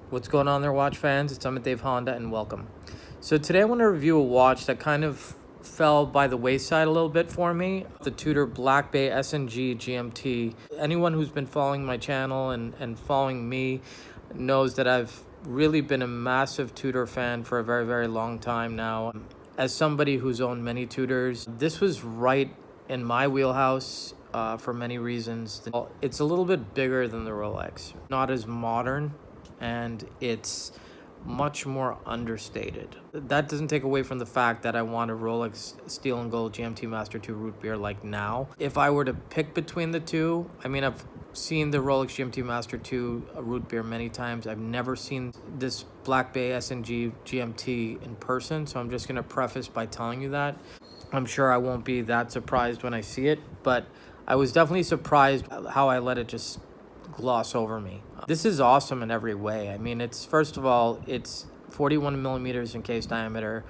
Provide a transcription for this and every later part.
What's going on there, watch fans? It's Amit Honda, and welcome. So today I want to review a watch that kind of fell by the wayside a little bit for me. The Tudor Black Bay S&G GMT. Anyone who's been following my channel and following me knows that I've really been a massive Tudor fan for a very, very long time now. As somebody who's owned many Tudors, this was right in my wheelhouse for many reasons. It's a little bit bigger than the Rolex, not as modern, and it's much more understated. That doesn't take away from the fact that I want a Rolex Steel and Gold GMT Master 2 Rootbeer like now. If I were to pick between the two, I mean, I've seen the Rolex GMT Master 2 Rootbeer many times. I've never seen this Black Bay S&G GMT in person, so I'm just gonna preface by telling you that. I'm sure I won't be that surprised when I see it, but I was definitely surprised how I let it just gloss over me. This is awesome in every way. I mean, first of all, it's 41 millimeters in case diameter.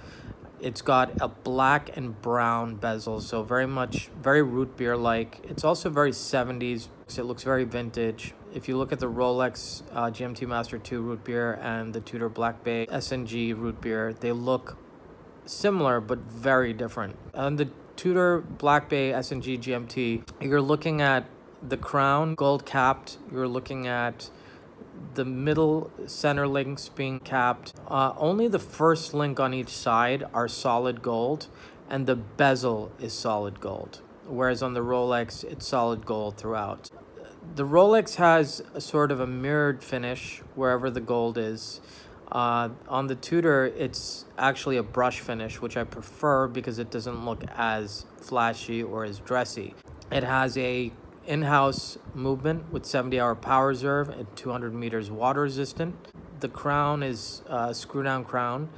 It's got a black and brown bezel, so very root beer like. It's also very 70s. It looks very vintage. If you look at the Rolex GMT Master 2 root beer and the Tudor Black Bay S&G root beer, they look similar but very different. On the Tudor Black Bay S&G GMT, you're looking at the crown gold capped. You're looking at the middle center links being capped. Only the first link on each side are solid gold, and the bezel is solid gold, whereas on the Rolex it's solid gold throughout. The Rolex has a sort of a mirrored finish wherever the gold is. On the Tudor, it's actually a brush finish, which I prefer because it doesn't look as flashy or as dressy. It has a in-house movement with 70-hour power reserve and 200 meters water resistant. The crown is a screw-down crown,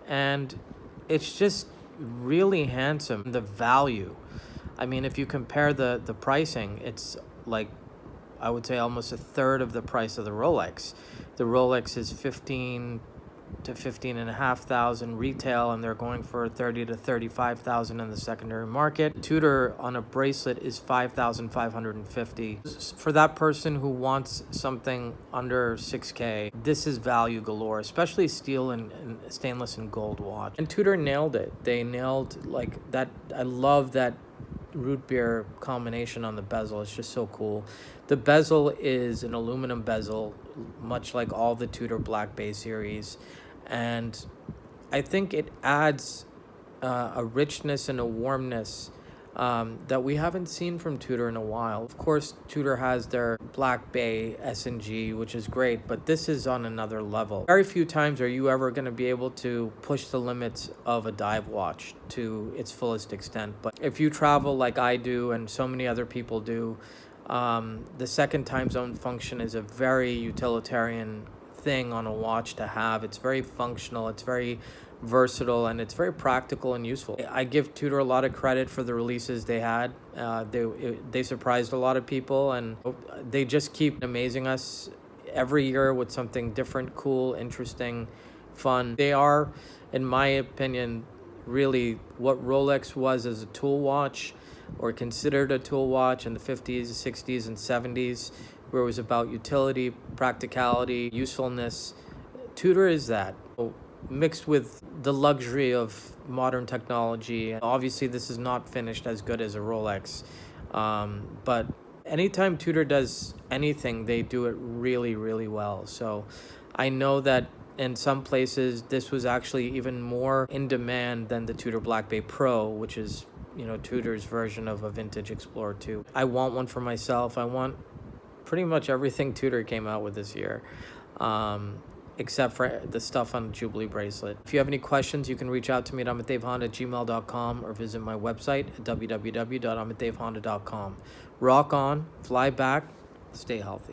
and it's just really handsome. The value, I mean, if you compare the pricing, it's like, I would say almost a third of the price of the Rolex. The Rolex is 15 to 15,500 retail, and they're going for 30 to 35,000 in the secondary market. Tudor on a bracelet is 5,550. For that person who wants something under 6K, this is value galore, especially steel and stainless and gold watch. And Tudor nailed it. They nailed like that. I love that root beer combination on the bezel. It's just so cool. The bezel is an aluminum bezel, much like all the Tudor Black Bay series, and I think it adds a richness and a warmness that we haven't seen from Tudor in a while. Of course, Tudor has their Black Bay S&G, which is great, but this is on another level. Very few times are you ever going to be able to push the limits of a dive watch to its fullest extent. But if you travel like I do and so many other people do, the second time zone function is a very utilitarian thing on a watch to have. It's very functional, it's very versatile, and it's very practical and useful. I give Tudor a lot of credit for the releases they had. They surprised a lot of people, and they just keep amazing us every year with something different, cool, interesting, fun. They are, in my opinion, really what Rolex was as a tool watch, or considered a tool watch in the 50s, 60s, and 70s, where it was about utility, practicality, usefulness. Tudor is that, mixed with the luxury of modern technology. Obviously, this is not finished as good as a Rolex, but anytime Tudor does anything, they do it really, really well. So I know that in some places, this was actually even more in demand than the Tudor Black Bay Pro, which is, you know, Tudor's version of a vintage Explorer 2. I want one for myself. I want pretty much everything Tudor came out with this year, except for the stuff on the Jubilee bracelet. If you have any questions, you can reach out to me at amitdavehonda@gmail.com or visit my website at www.amitdavehonda.com. Rock on, fly back, stay healthy.